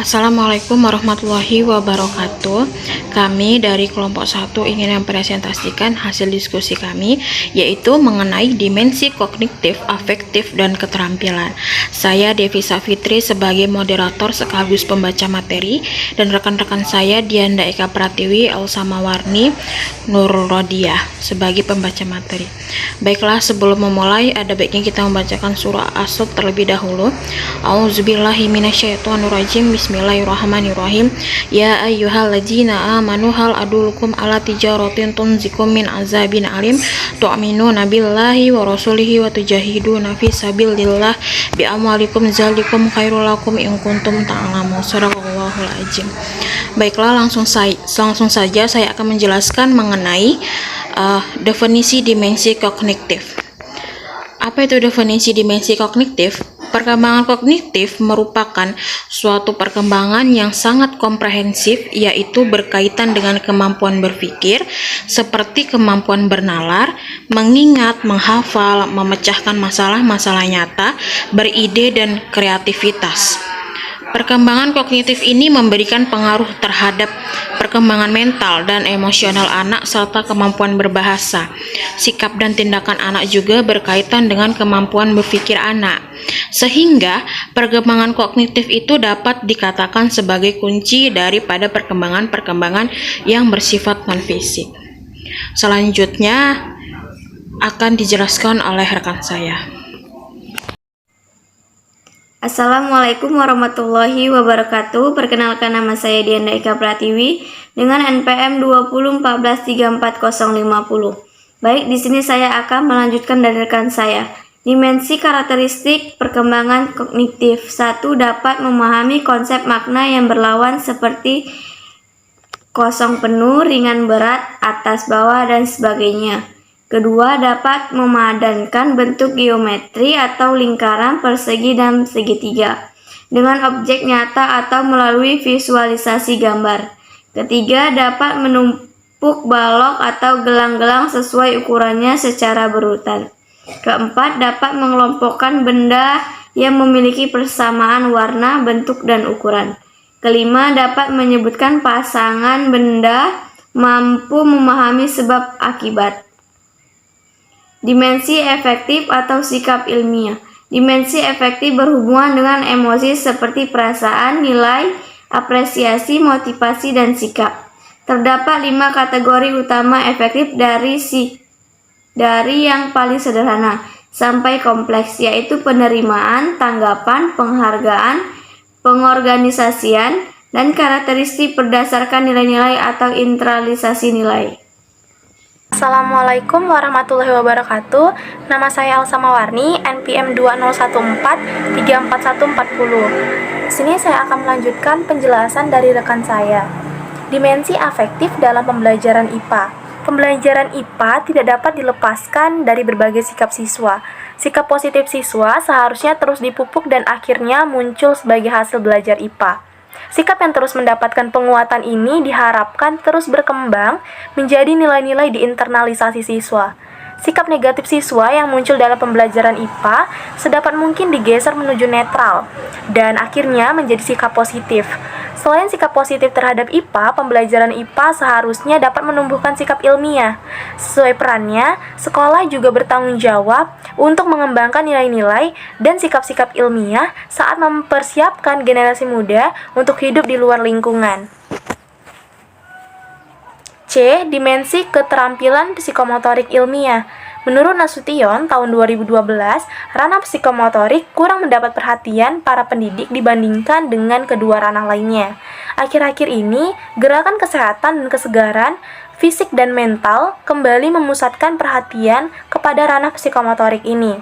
Assalamualaikum warahmatullahi wabarakatuh. Kami dari kelompok 1 ingin mempresentasikan hasil diskusi kami, yaitu mengenai dimensi kognitif, afektif, dan keterampilan. Saya Devi Safitri sebagai moderator sekaligus pembaca materi, dan rekan-rekan saya Dianda Eka Pratiwi, Elsa Mawarni, Nurul Rodiah sebagai pembaca materi. Baiklah, sebelum memulai ada baiknya kita membacakan surah As-Saff terlebih dahulu. A'udzubillahi minasyaitonirrajim. Bismillahirrahmanirrahim. Ya ayyuhalladzina amanu hal adulukum ala tijaratin tunzikum min azabin alim tu'minuna billahi wa rasulihi wa tujahiduna fi sabilillah bi amwalikum zalikum khairul lakum in kuntum ta'lamun. Shadaqallahul azim. Baiklah, langsung saja saya akan menjelaskan mengenai definisi dimensi kognitif. Apa itu definisi dimensi kognitif? Perkembangan kognitif merupakan suatu perkembangan yang sangat komprehensif, yaitu berkaitan dengan kemampuan berpikir, seperti kemampuan bernalar, mengingat, menghafal, memecahkan masalah-masalah nyata, beride, dan kreativitas. Perkembangan kognitif ini memberikan pengaruh terhadap perkembangan mental dan emosional anak serta kemampuan berbahasa. Sikap dan tindakan anak juga berkaitan dengan kemampuan berpikir anak. Sehingga perkembangan kognitif itu dapat dikatakan sebagai kunci daripada perkembangan-perkembangan yang bersifat non-fisik. Selanjutnya akan dijelaskan oleh rekan saya. Assalamualaikum warahmatullahi wabarakatuh. Perkenalkan, nama saya Dianda Eka Pratiwi dengan NPM 2014344050. Baik, di sini saya akan melanjutkan dari rekan saya. Dimensi karakteristik perkembangan kognitif. 1. Dapat memahami konsep makna yang berlawan seperti kosong penuh, ringan berat, atas bawah, dan sebagainya. Kedua, dapat memadankan bentuk geometri atau lingkaran, persegi, dan segitiga dengan objek nyata atau melalui visualisasi gambar. Ketiga, dapat menumpuk balok atau gelang-gelang sesuai ukurannya secara berurutan. Keempat, dapat mengelompokkan benda yang memiliki persamaan warna, bentuk, dan ukuran. Kelima, dapat menyebutkan pasangan benda, mampu memahami sebab akibat. Dimensi efektif atau sikap ilmiah. Dimensi efektif berhubungan dengan emosi seperti perasaan, nilai, apresiasi, motivasi, dan sikap. Terdapat 5 kategori utama efektif dari yang paling sederhana sampai kompleks, yaitu penerimaan, tanggapan, penghargaan, pengorganisasian, dan karakteristik berdasarkan nilai-nilai atau internalisasi nilai. Assalamualaikum warahmatullahi wabarakatuh. Nama saya Elsa Mawarni, NPM 2014344140. Di sini saya akan melanjutkan penjelasan dari rekan saya. Dimensi afektif dalam pembelajaran IPA. Pembelajaran IPA tidak dapat dilepaskan dari berbagai sikap siswa. Sikap positif siswa seharusnya terus dipupuk dan akhirnya muncul sebagai hasil belajar IPA. Sikap yang terus mendapatkan penguatan ini diharapkan terus berkembang menjadi nilai-nilai di internalisasi siswa. Sikap negatif siswa yang muncul dalam pembelajaran IPA sedapat mungkin digeser menuju netral dan akhirnya menjadi sikap positif. Selain sikap positif terhadap IPA, pembelajaran IPA seharusnya dapat menumbuhkan sikap ilmiah. Sesuai perannya, sekolah juga bertanggung jawab untuk mengembangkan nilai-nilai dan sikap-sikap ilmiah saat mempersiapkan generasi muda untuk hidup di luar lingkungan. C. Dimensi keterampilan psikomotorik ilmiah. Menurut Nasution, tahun 2012, ranah psikomotorik kurang mendapat perhatian para pendidik dibandingkan dengan kedua ranah lainnya. Akhir-akhir ini, gerakan kesehatan dan kesegaran fisik dan mental kembali memusatkan perhatian kepada ranah psikomotorik ini.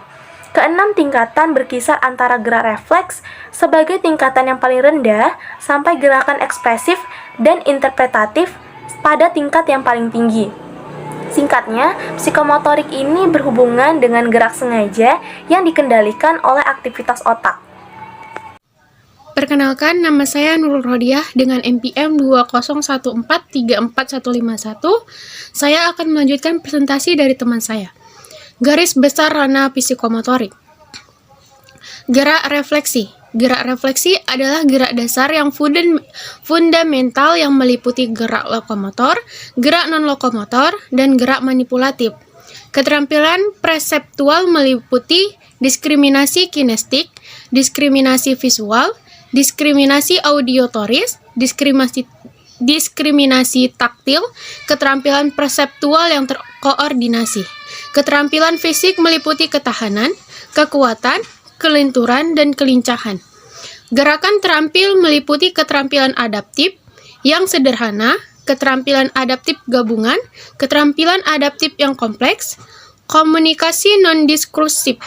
Keenam tingkatan berkisar antara gerak refleks sebagai tingkatan yang paling rendah sampai gerakan ekspresif dan interpretatif pada tingkat yang paling tinggi. Singkatnya, psikomotorik ini berhubungan dengan gerak sengaja yang dikendalikan oleh aktivitas otak. Perkenalkan, nama saya Nurul Rodiah dengan NPM 2014344151. Saya akan melanjutkan presentasi dari teman saya. Garis besar ranah psikomotorik. Gerak refleksi. Gerak refleksi adalah gerak dasar yang fundamental yang meliputi gerak lokomotor, gerak non-lokomotor, dan gerak manipulatif. Keterampilan perseptual meliputi diskriminasi kinestik, diskriminasi visual, diskriminasi audiotoris, diskriminasi taktil, keterampilan perseptual yang terkoordinasi. Keterampilan fisik meliputi ketahanan, kekuatan, kelenturan, dan kelincahan. Gerakan terampil meliputi keterampilan adaptif yang sederhana, keterampilan adaptif gabungan, keterampilan adaptif yang kompleks, komunikasi non-diskursif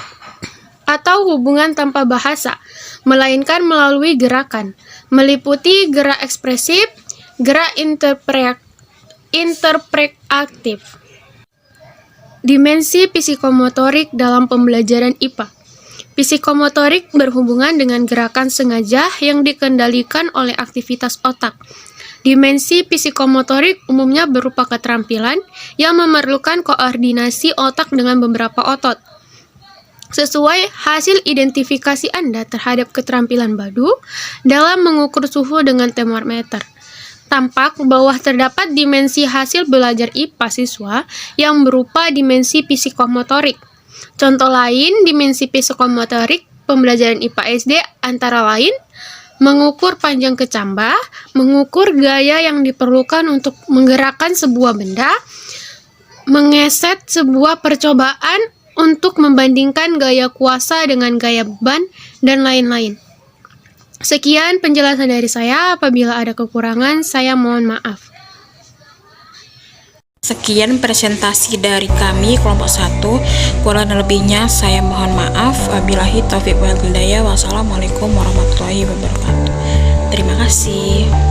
atau hubungan tanpa bahasa, melainkan melalui gerakan, meliputi gerak ekspresif, gerak interpretatif. Dimensi psikomotorik dalam pembelajaran IPA. Psikomotorik berhubungan dengan gerakan sengaja yang dikendalikan oleh aktivitas otak. Dimensi psikomotorik umumnya berupa keterampilan yang memerlukan koordinasi otak dengan beberapa otot. Sesuai hasil identifikasi Anda terhadap keterampilan Badu dalam mengukur suhu dengan termometer, tampak bahwa terdapat dimensi hasil belajar IPA siswa yang berupa dimensi psikomotorik. Contoh lain dimensi psikomotorik pembelajaran IPA SD antara lain mengukur panjang kecambah, mengukur gaya yang diperlukan untuk menggerakkan sebuah benda, mengeset sebuah percobaan untuk membandingkan gaya kuasa dengan gaya beban, dan lain-lain. Sekian penjelasan dari saya. Apabila ada kekurangan, saya mohon maaf. Sekian presentasi dari kami kelompok 1. Kurang dan lebihnya saya mohon maaf. Wabillahi taufiq wal hidayah. Wassalamualaikum warahmatullahi wabarakatuh. Terima kasih.